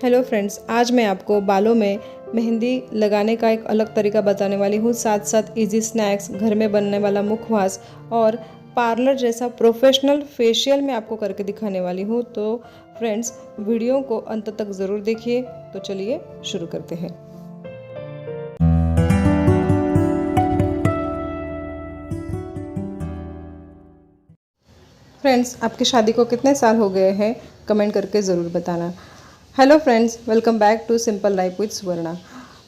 Hello friends, आज मैं आपको बालों में मेहंदी लगाने का एक अलग तरीका बताने वाली हूँ। साथ साथ इजी स्नैक्स, घर में बनने वाला मुखवास और पार्लर जैसा प्रोफेशनल फेशियल मैं आपको करके दिखाने वाली हूँ। तो फ्रेंड्स, वीडियो को अंत तक ज़रूर देखिए। तो चलिए शुरू करते हैं। फ्रेंड्स, आपकी शादी को कितने साल हो गए हैं, कमेंट करके ज़रूर बताना। Hello friends, welcome back to simple life with Suvarna.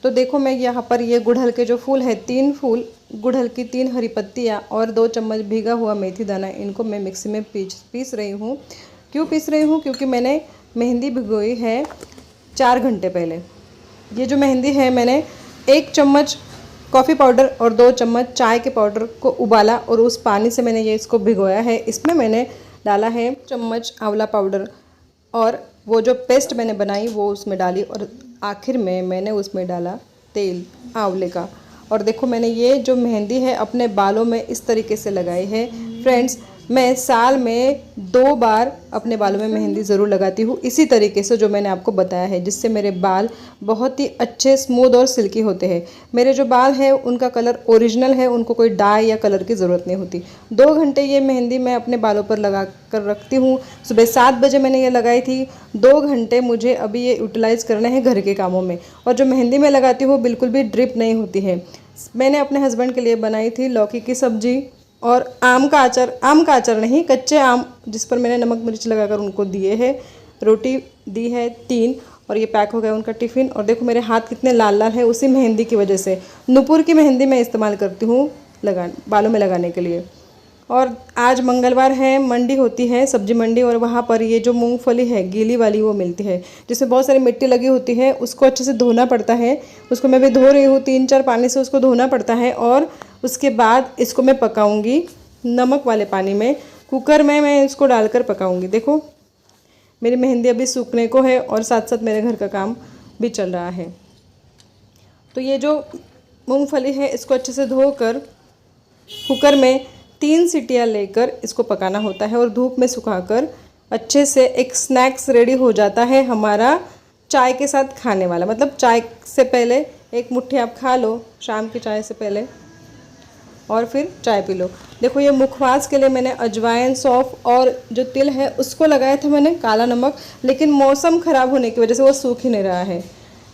तो देखो, मैं यहाँ पर ये गुड़हल के जो फूल है, 3 फूल, गुड़हल की 3 हरी पत्तियाँ और 2 चम्मच भीगा हुआ मेथी दाना, इनको मैं मिक्सी में पीस रही हूँ। क्यों पीस रही हूँ? क्योंकि मैंने मेहंदी भिगोई है 4 घंटे पहले। ये जो मेहंदी है, मैंने 1 चम्मच कॉफ़ी पाउडर और 2 चम्मच चाय के पाउडर को उबाला और उस पानी से मैंने ये इसको भिगोया है। इसमें मैंने डाला है चम्मच आंवला पाउडर और वो जो पेस्ट मैंने बनाई वो उसमें डाली और आखिर में मैंने उसमें डाला तेल आंवले का। और देखो, मैंने ये जो मेहंदी है अपने बालों में इस तरीके से लगाई है। फ्रेंड्स, मैं साल में 2 बार अपने बालों में मेहंदी ज़रूर लगाती हूँ, इसी तरीके से जो मैंने आपको बताया है, जिससे मेरे बाल बहुत ही अच्छे, स्मूथ और सिल्की होते हैं। मेरे जो बाल हैं उनका कलर ओरिजिनल है, उनको कोई डाई या कलर की ज़रूरत नहीं होती। 2 घंटे ये मेहंदी मैं अपने बालों पर लगा कर रखती हूँ। सुबह 7 बजे मैंने ये लगाई थी। 2 घंटे मुझे अभी ये यूटिलाइज़ करने हैं घर के कामों में। और जो मेहंदी मैं लगाती हूँ बिल्कुल भी ड्रिप नहीं होती है। मैंने अपने हस्बैंड के लिए बनाई थी लौकी की सब्जी और आम का अचार नहीं, कच्चे आम जिस पर मैंने नमक मिर्च लगाकर उनको दिए हैं। रोटी दी है 3 और ये पैक हो गया उनका टिफ़िन। और देखो मेरे हाथ कितने लाल लाल है, उसी मेहंदी की वजह से। नुपुर की मेहंदी मैं इस्तेमाल करती हूँ बालों में लगाने के लिए। और आज मंगलवार है, मंडी होती है, सब्जी मंडी, और वहाँ पर ये जो मूंगफली है गीली वाली वो मिलती है, जिसमें बहुत सारी मिट्टी लगी होती है। उसको अच्छे से धोना पड़ता है। उसको मैं भी धो रही हूँ, 3-4 पानी से उसको धोना पड़ता है। और उसके बाद इसको मैं पकाऊंगी नमक वाले पानी में। कुकर में मैं इसको डालकर पकाऊंगी। देखो, मेरी मेहंदी अभी सूखने को है और साथ साथ मेरे घर का काम भी चल रहा है। तो ये जो मूंगफली है इसको अच्छे से धोकर कुकर में 3 सीटियाँ लेकर इसको पकाना होता है और धूप में सुखाकर अच्छे से एक स्नैक्स रेडी हो जाता है हमारा, चाय के साथ खाने वाला। मतलब चाय से पहले एक मुट्ठी आप खा लो, शाम की चाय से पहले, और फिर चाय पी लो। देखो, ये मुखवास के लिए मैंने अजवाइन, सौंफ और जो तिल है उसको लगाया था मैंने, काला नमक, लेकिन मौसम ख़राब होने की वजह से वो सूख ही नहीं रहा है।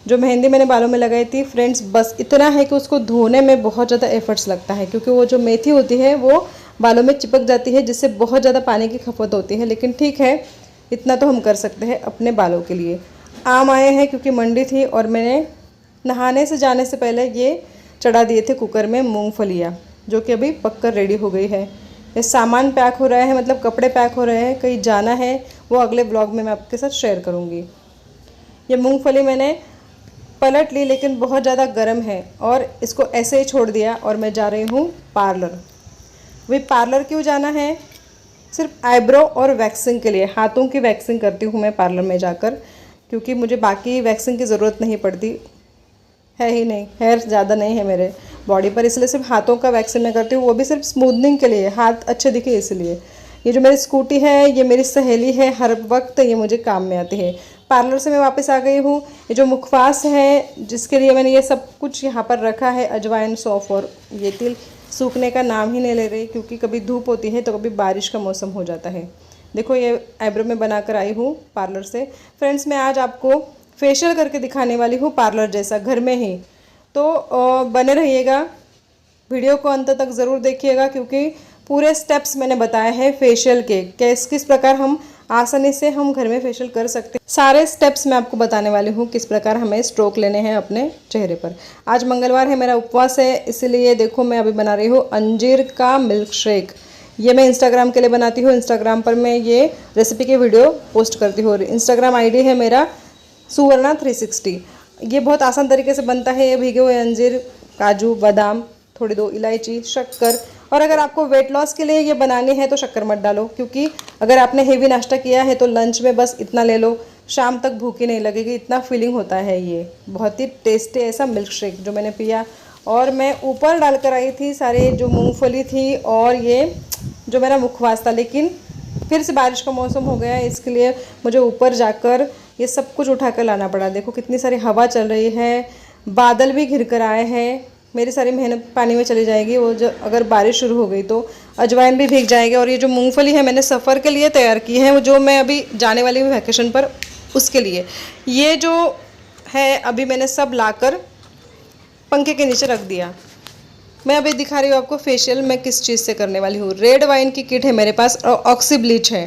जो मेहंदी मैंने बालों में लगाई थी फ्रेंड्स, बस इतना है कि उसको धोने में बहुत ज़्यादा एफर्ट्स लगता है, क्योंकि वो जो मेथी होती है वो बालों में चिपक जाती है, जिससे बहुत ज़्यादा पानी की खपत होती है। लेकिन ठीक है, इतना तो हम कर सकते हैं अपने बालों के लिए। आम आए हैं क्योंकि मंडी थी और मैंने नहाने से जाने से पहले ये चढ़ा दिए थे कुकर में मूँगफलियाँ, जो कि अभी पककर रेडी हो गई है। ये सामान पैक हो रहा है, मतलब कपड़े पैक हो रहे हैं, कहीं जाना है, वो अगले ब्लॉग में मैं आपके साथ शेयर करूँगी। ये मूँगफली मैंने पलट ली, लेकिन बहुत ज़्यादा गर्म है और इसको ऐसे ही छोड़ दिया और मैं जा रही हूँ पार्लर। वही पार्लर क्यों जाना है? सिर्फ आईब्रो और वैक्सिंग के लिए। हाथों की वैक्सिंग करती हूँ मैं पार्लर में जाकर, क्योंकि मुझे बाकी वैक्सिंग की ज़रूरत नहीं पड़ती है ही नहीं, हेयर ज़्यादा नहीं है मेरे बॉडी पर, इसलिए सिर्फ हाथों का वैक्सिंग मैं करती हूँ, वो भी सिर्फ स्मूथनिंग के लिए, हाथ अच्छे दिखे इसलिए। ये जो मेरी स्कूटी है ये मेरी सहेली है, हर वक्त ये मुझे काम में आती है। पार्लर से मैं वापस आ गई हूँ। ये जो मुखवास है जिसके लिए मैंने ये सब कुछ यहाँ पर रखा है, अजवाइन, सौंफ और ये तिल, सूखने का नाम ही नहीं ले रही, क्योंकि कभी धूप होती है तो कभी बारिश का मौसम हो जाता है। देखो, ये आईब्रो में बना कर आई हूँ पार्लर से। फ्रेंड्स, मैं आज आपको फेशियल करके दिखाने वाली हूँ पार्लर जैसा, घर में ही। तो बने रहिएगा, वीडियो को अंत तक ज़रूर देखिएगा, क्योंकि पूरे स्टेप्स मैंने बताए हैं फेशियल के, किस प्रकार हम आसानी से हम घर में फेशियल कर सकते हैं। सारे स्टेप्स मैं आपको बताने वाली हूँ, किस प्रकार हमें स्ट्रोक लेने हैं अपने चेहरे पर। आज मंगलवार है, मेरा उपवास है, इसलिए देखो मैं अभी बना रही हूँ अंजीर का मिल्क शेक। ये मैं इंस्टाग्राम के लिए बनाती हूँ। इंस्टाग्राम पर मैं ये रेसिपी की वीडियो पोस्ट करती हूँ। इंस्टाग्राम आईडी है मेरा सुवर्णा 360। ये बहुत आसान तरीके से बनता है। ये भीगे हुए अंजीर, काजू, बादाम, थोड़ी 2 इलायची, शक्कर। और अगर आपको वेट लॉस के लिए ये बनानी है तो शक्कर मत डालो, क्योंकि अगर आपने हेवी नाश्ता किया है तो लंच में बस इतना ले लो, शाम तक भूखी नहीं लगेगी, इतना फीलिंग होता है। ये बहुत ही टेस्टी ऐसा मिल्क शेक जो मैंने पिया। और मैं ऊपर डालकर आई थी सारे जो मूंगफली थी और ये जो मेरा मुखवास था, लेकिन फिर से बारिश का मौसम हो गया, इसके लिए मुझे ऊपर जाकर ये सब कुछ उठा कर लाना पड़ा। देखो कितनी सारी हवा चल रही है, बादल भी घिर कर आए हैं। मेरी सारी मेहनत पानी में चली जाएगी। वो जो अगर बारिश शुरू हो गई तो अजवाइन भी भीग जाएगी। और ये जो मूंगफली है मैंने सफ़र के लिए तैयार की है, वो जो मैं अभी जाने वाली हूँ वैकेशन पर, उसके लिए। ये जो है अभी मैंने सब लाकर पंखे के नीचे रख दिया। मैं अभी दिखा रही हूँ आपको फेशियल मैं किस चीज़ से करने वाली हूँ। रेड वाइन की किट है मेरे पास और ऑक्सी ब्लीच है।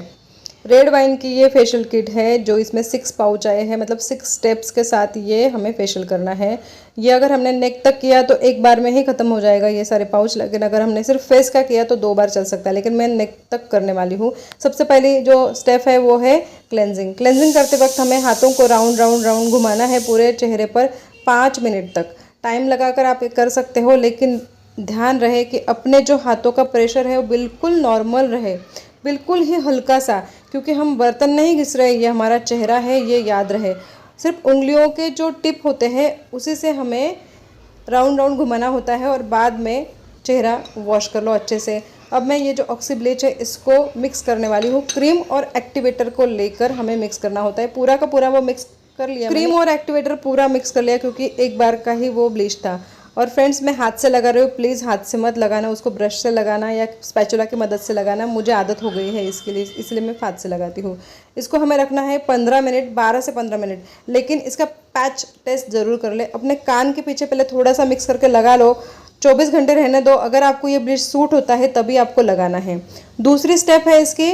रेड वाइन की ये फेशियल किट है जो इसमें 6 पाउच आए हैं, मतलब 6 स्टेप्स के साथ ये हमें फेशियल करना है। ये अगर हमने नेक तक किया तो एक बार में ही ख़त्म हो जाएगा ये सारे पाउच, लेकिन अगर हमने सिर्फ फेस का किया तो 2 बार चल सकता है, लेकिन मैं नेक तक करने वाली हूँ। सबसे पहली जो स्टेप है वो है क्लेंजिंग। क्लेंजिंग करते वक्त हमें हाथों को राउंड राउंड राउंड घुमाना है पूरे चेहरे पर 5 मिनट तक। टाइम लगाकर आप ये कर सकते हो, लेकिन ध्यान रहे कि अपने जो हाथों का प्रेशर है वो बिल्कुल नॉर्मल रहे, बिल्कुल ही हल्का सा, क्योंकि हम बर्तन नहीं घिस रहे, ये हमारा चेहरा है, ये याद रहे। सिर्फ उंगलियों के जो टिप होते हैं उसी से हमें राउंड राउंड घुमाना होता है और बाद में चेहरा वॉश कर लो अच्छे से। अब मैं ये जो ऑक्सी ब्लीच है इसको मिक्स करने वाली हूँ। क्रीम और एक्टिवेटर को लेकर हमें मिक्स करना होता है, पूरा का पूरा वो मिक्स कर लिया। क्रीम और एक्टिवेटर पूरा मिक्स कर लिया क्योंकि एक बार का ही वो ब्लीच था। और फ्रेंड्स मैं हाथ से लगा रही हूँ, प्लीज़ हाथ से मत लगाना, उसको ब्रश से लगाना या स्पैचुला की मदद से लगाना। मुझे आदत हो गई है इसके लिए, इसलिए मैं हाथ से लगाती हूँ। इसको हमें रखना है 15 मिनट, 12 से 15 मिनट। लेकिन इसका पैच टेस्ट ज़रूर कर ले। अपने कान के पीछे पहले थोड़ा सा मिक्स करके लगा लो, 24 घंटे रहने दो। अगर आपको ये ब्लीच सूट होता है तभी आपको लगाना है। दूसरी स्टेप है इसकी,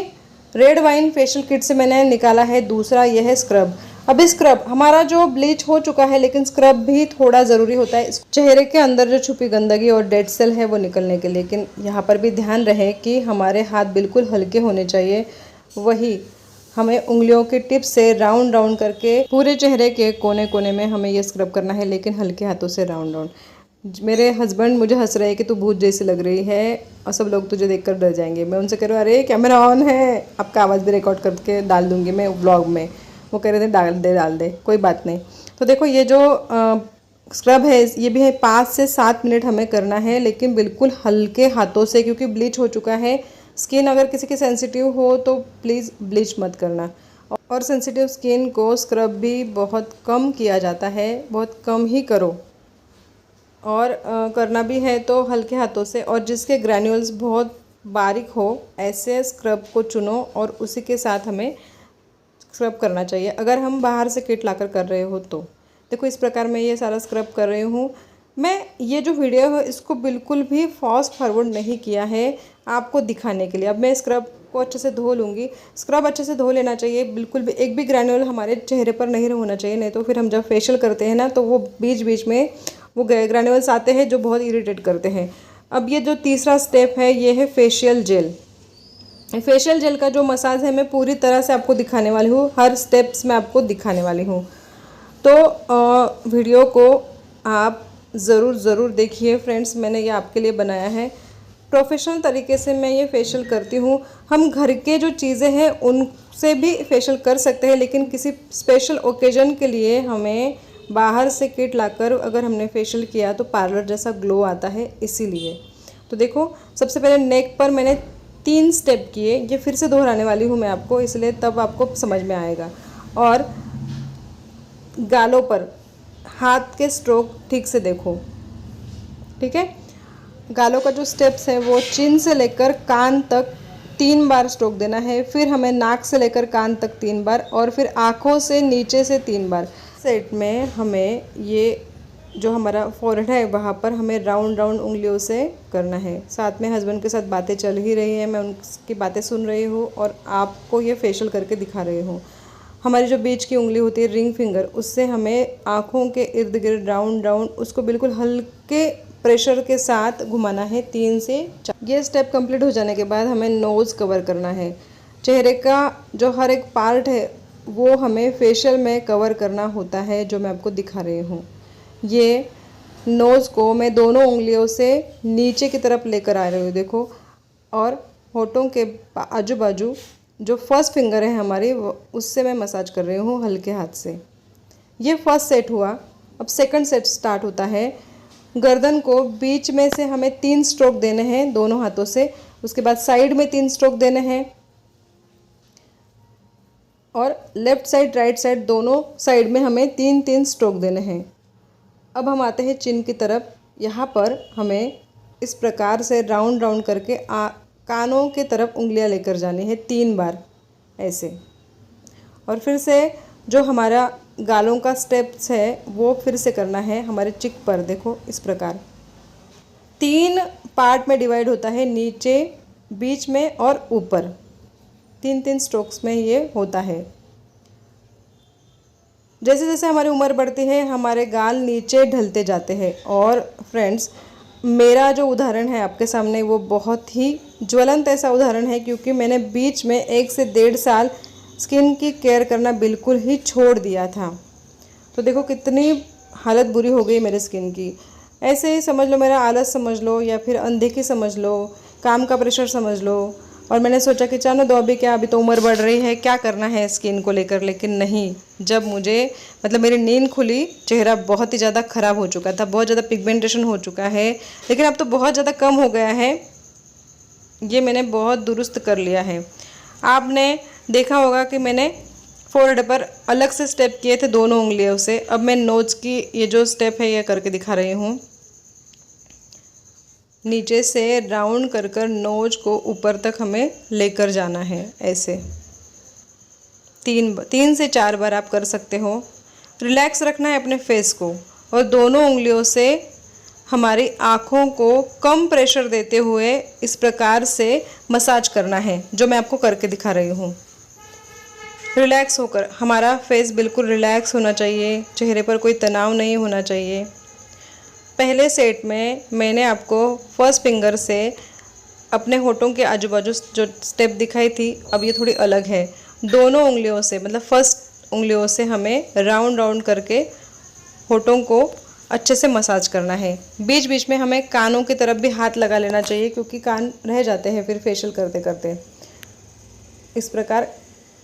रेड वाइन फेशियल किट से मैंने निकाला है दूसरा, यह है स्क्रब। अभी स्क्रब, हमारा जो ब्लीच हो चुका है लेकिन स्क्रब भी थोड़ा ज़रूरी होता है चेहरे के अंदर जो छुपी गंदगी और डेड सेल है वो निकलने के। लेकिन यहाँ पर भी ध्यान रहे कि हमारे हाथ बिल्कुल हल्के होने चाहिए। वही हमें उंगलियों के टिप से राउंड राउंड करके पूरे चेहरे के कोने कोने में हमें ये स्क्रब करना है, लेकिन हल्के हाथों से राउंड राउंड। मेरे हस्बैंड मुझे हंस रहे हैं कि तू भूत जैसी लग रही है और सब लोग तुझे देखकर डर जाएंगे। मैं उनसे कह रही हूँ अरे कैमरा ऑन है, आपका आवाज़ भी रिकॉर्ड करके डाल दूँगी मैं व्लॉग में। वो कह रहे थे डाल दे, कोई बात नहीं। तो देखो ये जो स्क्रब है ये भी है 5 से 7 मिनट हमें करना है, लेकिन बिल्कुल हल्के हाथों से, क्योंकि ब्लीच हो चुका है। स्किन अगर किसी की सेंसिटिव हो तो प्लीज़ ब्लीच मत करना। और सेंसिटिव स्किन को स्क्रब भी बहुत कम किया जाता है, बहुत कम ही करो। और करना भी है तो हल्के हाथों से, और जिसके ग्रैन्यूल्स बहुत बारीक हो ऐसे स्क्रब को चुनो और उसी के साथ हमें स्क्रब करना चाहिए। अगर हम बाहर से किट लाकर कर रहे हो तो देखो इस प्रकार मैं ये सारा स्क्रब कर रही हूँ। मैं ये जो वीडियो है इसको बिल्कुल भी फास्ट फॉरवर्ड नहीं किया है आपको दिखाने के लिए। अब मैं स्क्रब को अच्छे से धो लूँगी। स्क्रब अच्छे से धो लेना चाहिए, बिल्कुल भी एक भी ग्रैन्यूल हमारे चेहरे पर नहीं होना चाहिए, नहीं तो फिर हम जब फेशियल करते हैं ना तो वो बीच बीच में वो ग्रैन्यूल्स आते हैं जो बहुत इरिटेट करते हैं। अब ये जो तीसरा स्टेप है ये है फेशियल जेल। फेशियल जेल का जो मसाज है मैं पूरी तरह से आपको दिखाने वाली हूँ, हर स्टेप्स में आपको दिखाने वाली हूँ। तो वीडियो को आप ज़रूर देखिए फ्रेंड्स, मैंने ये आपके लिए बनाया है। प्रोफेशनल तरीके से मैं ये फेशियल करती हूँ। हम घर के जो चीज़ें हैं उनसे भी फेशियल कर सकते हैं, लेकिन किसी स्पेशल ओकेजन के लिए हमें बाहर से किट लाकर अगर हमने फेशियल किया तो पार्लर जैसा ग्लो आता है, इसीलिए। तो देखो सबसे पहले नेक पर मैंने 3 स्टेप किए, ये फिर से दोहराने वाली हूँ मैं आपको, इसलिए तब आपको समझ में आएगा। और गालों पर हाथ के स्ट्रोक ठीक से देखो, ठीक है। गालों का जो स्टेप्स है वो चिन से लेकर कान तक 3 बार स्ट्रोक देना है, फिर हमें नाक से लेकर कान तक 3 बार, और फिर आँखों से नीचे से 3 बार। सेट में हमें ये जो हमारा फोरहेड है वहाँ पर हमें राउंड राउंड उंगलियों से करना है। साथ में हस्बैंड के साथ बातें चल ही रही है, मैं उनकी बातें सुन रही हूँ और आपको ये फेशियल करके दिखा रही हूँ। हमारी जो बीच की उंगली होती है रिंग फिंगर, उससे हमें आँखों के इर्द गिर्द राउंड राउंड उसको बिल्कुल हल्के प्रेशर के साथ घुमाना है 3 से 4। ये स्टेप कंप्लीट हो जाने के बाद हमें नोज़ कवर करना है। चेहरे का जो हर एक पार्ट है वो हमें फेशियल में कवर करना होता है, जो मैं आपको दिखा रही हूँ। ये नोज़ को मैं दोनों उंगलियों से नीचे की तरफ लेकर आ रही हूँ, देखो। और होठों के आजू बाजू जो फर्स्ट फिंगर है हमारी उससे मैं मसाज कर रही हूँ हल्के हाथ से। ये फर्स्ट सेट हुआ। अब सेकंड सेट स्टार्ट होता है। गर्दन को बीच में से हमें 3 स्ट्रोक देने हैं दोनों हाथों से, उसके बाद साइड में 3 स्ट्रोक देने हैं, और लेफ़्ट साइड राइट साइड दोनों साइड में हमें 3-3 स्ट्रोक देने हैं। अब हम आते हैं चिन की तरफ। यहाँ पर हमें इस प्रकार से राउंड राउंड करके कानों की तरफ उंगलियाँ लेकर जानी है 3 बार ऐसे। और फिर से जो हमारा गालों का स्टेप्स है वो फिर से करना है हमारे चिक पर। देखो इस प्रकार 3 पार्ट में डिवाइड होता है, नीचे, बीच में और ऊपर। 3-3 स्ट्रोक्स में ये होता है। जैसे जैसे हमारी उम्र बढ़ती है हमारे गाल नीचे ढलते जाते हैं। और फ्रेंड्स, मेरा जो उदाहरण है आपके सामने वो बहुत ही ज्वलंत ऐसा उदाहरण है, क्योंकि मैंने बीच में 1 से 1.5 साल स्किन की केयर करना बिल्कुल ही छोड़ दिया था। तो देखो कितनी हालत बुरी हो गई मेरे स्किन की। ऐसे ही समझ लो, मेरा आलस समझ लो या फिर अनदेखी समझ लो, काम का प्रेशर समझ लो। और मैंने सोचा कि चलो दो, अभी क्या, अभी तो उम्र बढ़ रही है, क्या करना है स्किन को लेकर। लेकिन नहीं, जब मुझे मेरी नींद खुली, चेहरा बहुत ही ज़्यादा ख़राब हो चुका था, बहुत ज़्यादा पिगमेंटेशन हो चुका है। लेकिन अब तो बहुत ज़्यादा कम हो गया है, ये मैंने बहुत दुरुस्त कर लिया है। आपने देखा होगा कि मैंने फोरहेड पर अलग से स्टेप किए थे दोनों उंगलियों से। अब मैं नोज़ की ये जो स्टेप है ये करके दिखा रही हूँ। नीचे से राउंड कर कर नोज को ऊपर तक हमें लेकर जाना है ऐसे। 3 से 4 बार आप कर सकते हो। रिलैक्स रखना है अपने फेस को और दोनों उंगलियों से हमारी आँखों को कम प्रेशर देते हुए इस प्रकार से मसाज करना है, जो मैं आपको करके दिखा रही हूँ। रिलैक्स होकर, हमारा फेस बिल्कुल रिलैक्स होना चाहिए, चेहरे पर कोई तनाव नहीं होना चाहिए। पहले सेट में मैंने आपको फर्स्ट फिंगर से अपने होठों के आजू बाजू जो स्टेप दिखाई थी, अब ये थोड़ी अलग है। दोनों उंगलियों से, फर्स्ट उंगलियों से हमें राउंड राउंड करके होठों को अच्छे से मसाज करना है। बीच बीच में हमें कानों की तरफ भी हाथ लगा लेना चाहिए, क्योंकि कान रह जाते हैं फिर फेशियल करते करते इस प्रकार।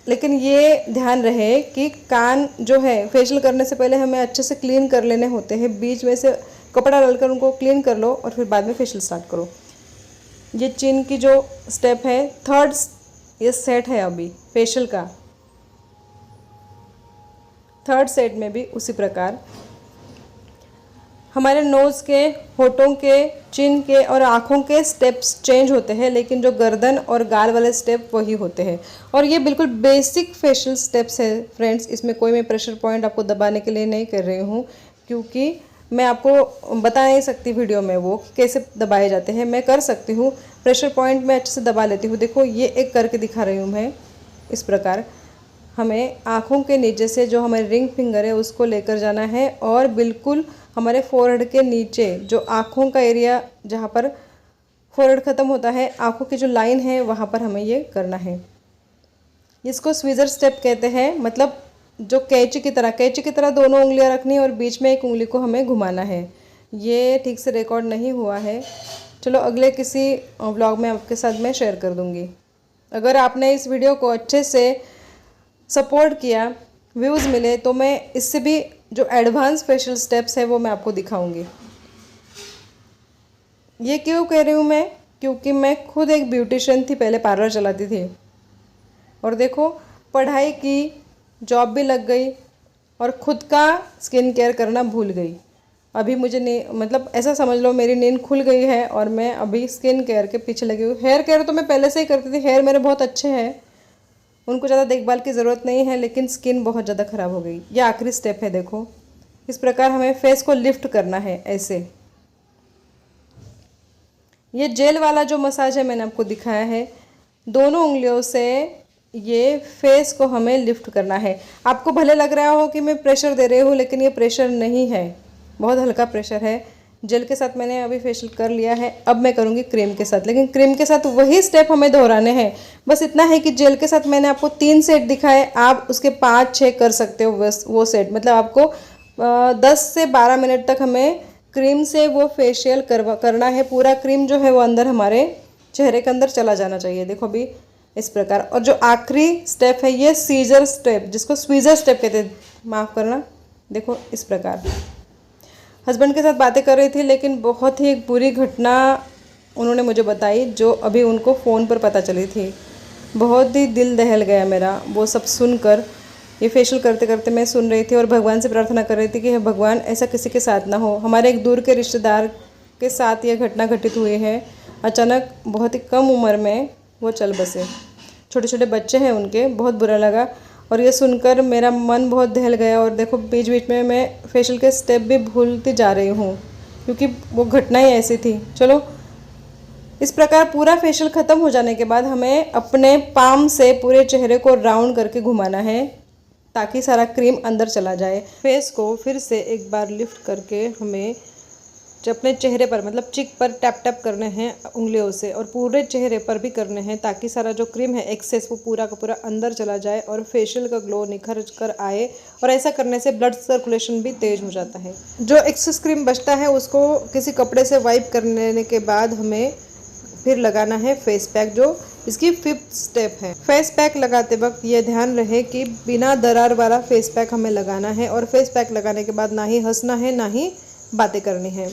लेकिन ये ध्यान रहे कि कान जो है फेशियल करने से पहले हमें अच्छे से क्लीन कर लेने होते हैं। बीच में से कपड़ा डालकर उनको क्लीन कर लो और फिर बाद में फेशियल स्टार्ट करो। ये चिन की जो स्टेप है, 3rd ये सेट है अभी फेशियल का। 3rd सेट में भी उसी प्रकार हमारे नोज़ के, होठों के, चिन के और आँखों के स्टेप्स चेंज होते हैं, लेकिन जो गर्दन और गाल वाले स्टेप वही होते हैं। और ये बिल्कुल बेसिक फेशियल स्टेप्स है फ्रेंड्स। इसमें कोई मैं प्रेशर पॉइंट आपको दबाने के लिए नहीं कर रही हूँ, क्योंकि मैं आपको बता नहीं सकती वीडियो में वो कैसे दबाए जाते हैं। मैं कर सकती हूँ, प्रेशर पॉइंट में अच्छे से दबा लेती हूँ। देखो ये एक करके दिखा रही हूँ मैं। इस प्रकार हमें आँखों के नीचे से जो हमारी रिंग फिंगर है उसको लेकर जाना है और बिल्कुल हमारे फोरहेड के नीचे जो आँखों का एरिया, जहाँ पर फोरहेड ख़त्म होता है, आँखों की जो लाइन है वहाँ पर हमें ये करना है। इसको स्वीज़र स्टेप कहते हैं। मतलब जो कैंची की तरह दोनों उंगलियां रखनी और बीच में एक उंगली को हमें घुमाना है। ये ठीक से रिकॉर्ड नहीं हुआ है, चलो अगले किसी व्लॉग में आपके साथ मैं शेयर कर दूंगी। अगर आपने इस वीडियो को अच्छे से सपोर्ट किया, व्यूज़ मिले, तो मैं इससे भी जो एडवांस फेशियल स्टेप्स है वो मैं आपको दिखाऊंगी। ये क्यों कह रही हूँ मैं, क्योंकि मैं खुद एक ब्यूटिशियन थी, पहले पार्लर चलाती थी। और देखो, पढ़ाई की, जॉब भी लग गई और ख़ुद का स्किन केयर करना भूल गई। अभी मुझे नहीं, ऐसा समझ लो मेरी नींद खुल गई है और मैं अभी स्किन केयर के पीछे लगी हुई। हेयर केयर तो मैं पहले से ही करती थी, हेयर मेरे बहुत अच्छे हैं, उनको ज़्यादा देखभाल की ज़रूरत नहीं है, लेकिन स्किन बहुत ज़्यादा ख़राब हो गई। ये आखिरी स्टेप है। देखो इस प्रकार हमें फेस को लिफ्ट करना है ऐसे। ये जेल वाला जो मसाज है मैंने आपको दिखाया है, दोनों उंगलियों से ये फेस को हमें लिफ्ट करना है। आपको भले लग रहा हो कि मैं प्रेशर दे रही हूँ, लेकिन ये प्रेशर नहीं है, बहुत हल्का प्रेशर है। जेल के साथ मैंने अभी फेशियल कर लिया है, अब मैं करूँगी क्रीम के साथ। लेकिन क्रीम के साथ वही स्टेप हमें दोहराने हैं। बस इतना है कि जेल के साथ मैंने आपको 3 सेट दिखाए, आप उसके 5-6 कर सकते हो बस वो सेट। मतलब आपको 10 से 12 मिनट तक हमें क्रीम से वो फेशियल करना है। पूरा क्रीम जो है वो अंदर हमारे चेहरे के अंदर चला जाना चाहिए। देखो अभी इस प्रकार। और जो आखिरी स्टेप है ये सीजर स्टेप, जिसको स्वीज़र स्टेप कहते हैं, माफ़ करना। देखो इस प्रकार। हस्बैंड के साथ बातें कर रही थी, लेकिन बहुत ही एक बुरी घटना उन्होंने मुझे बताई, जो अभी उनको फ़ोन पर पता चली थी। बहुत ही दिल दहल गया मेरा वो सब सुनकर। ये फेशियल करते करते मैं सुन रही थी और भगवान से प्रार्थना कर रही थी कि हे भगवान, ऐसा किसी के साथ ना हो। हमारे एक दूर के रिश्तेदार के साथ यह घटना घटित हुई है। अचानक बहुत ही कम उम्र में वो चल बसे। छोटे छोटे बच्चे हैं उनके, बहुत बुरा लगा और ये सुनकर मेरा मन बहुत दहल गया। और देखो बीच बीच में मैं फेशियल के स्टेप भी भूलती जा रही हूँ क्योंकि वो घटना ही ऐसी थी। चलो, इस प्रकार पूरा फेशियल ख़त्म हो जाने के बाद हमें अपने पाम से पूरे चेहरे को राउंड करके घुमाना है ताकि सारा क्रीम अंदर चला जाए। फेस को फिर से एक बार लिफ्ट करके हमें अपने चेहरे पर मतलब चिक पर टैप टैप करने हैं उंगलियों से और पूरे चेहरे पर भी करने हैं ताकि सारा जो क्रीम है एक्सेस वो पूरा का पूरा अंदर चला जाए और फेशियल का ग्लो निखर कर आए। और ऐसा करने से ब्लड सर्कुलेशन भी तेज हो जाता है। जो एक्सेस क्रीम बचता है उसको किसी कपड़े से वाइप करने के बाद हमें फिर लगाना है फेस पैक, जो इसकी 5th स्टेप है। फेस पैक लगाते वक्त ये ध्यान रहे कि बिना दरार वाला फेस पैक हमें लगाना है और फेस पैक लगाने के बाद ना ही हंसना है ना ही बातें करनी है।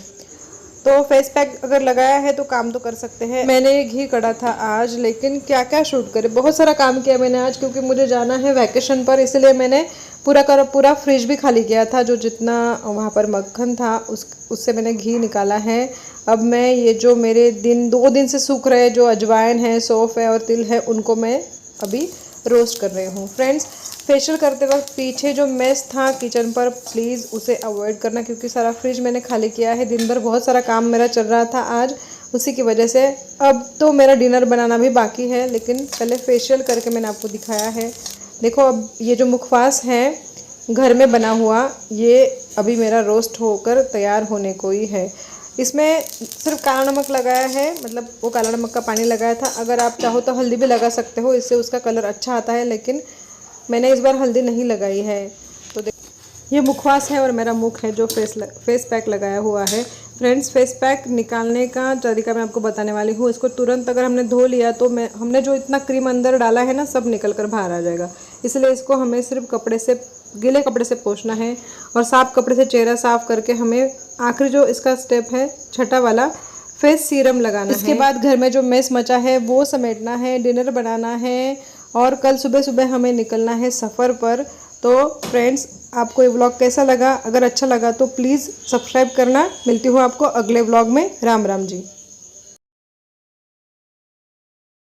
तो फेस पैक अगर लगाया है तो काम तो कर सकते हैं। मैंने घी कड़ा था आज, लेकिन क्या क्या शूट करे, बहुत सारा काम किया मैंने आज क्योंकि मुझे जाना है वैकेशन पर, इसलिए मैंने पूरा फ्रिज भी खाली किया था। जो जितना वहाँ पर मक्खन था उससे मैंने घी निकाला है। अब मैं ये जो मेरे 2 दिन से सूख रहे जो अजवाइन है, सौंफ है और तिल है, उनको मैं अभी रोस्ट कर रही हूँ। फ्रेंड्स, फेशियल करते वक्त पीछे जो मेस था किचन पर, प्लीज़ उसे अवॉइड करना क्योंकि सारा फ्रिज मैंने खाली किया है। दिन भर बहुत सारा काम मेरा चल रहा था आज, उसी की वजह से। अब तो मेरा डिनर बनाना भी बाकी है, लेकिन पहले फेशियल करके मैंने आपको दिखाया है। देखो, अब ये जो मुखवास है घर में बना हुआ, ये अभी मेरा रोस्ट होकर तैयार होने को ही है। इसमें सिर्फ काला नमक लगाया है, मतलब वो काला नमक का पानी लगाया था। अगर आप चाहो तो हल्दी भी लगा सकते हो, इससे उसका कलर अच्छा आता है, लेकिन मैंने इस बार हल्दी नहीं लगाई है। तो ये मुखवास है और मेरा मुख है जो फेस पैक लगाया हुआ है। फ्रेंड्स, फेस पैक निकालने का तरीका मैं आपको बताने वाली हूँ। इसको तुरंत अगर हमने धो लिया तो हमने जो इतना क्रीम अंदर डाला है ना, सब निकल कर बाहर आ जाएगा। इसलिए इसको हमें सिर्फ गीले कपड़े से पोंछना है और साफ कपड़े से चेहरा साफ करके हमें आखिरी जो इसका स्टेप है, छठा वाला, फेस सीरम लगाना है। इसके बाद घर में जो मेस मचा है वो समेटना है, डिनर बनाना है और कल सुबह सुबह हमें निकलना है सफ़र पर। तो फ्रेंड्स, आपको ये व्लॉग कैसा लगा? अगर अच्छा लगा तो प्लीज़ सब्सक्राइब करना। मिलती हूँ आपको अगले व्लॉग में। राम राम जी।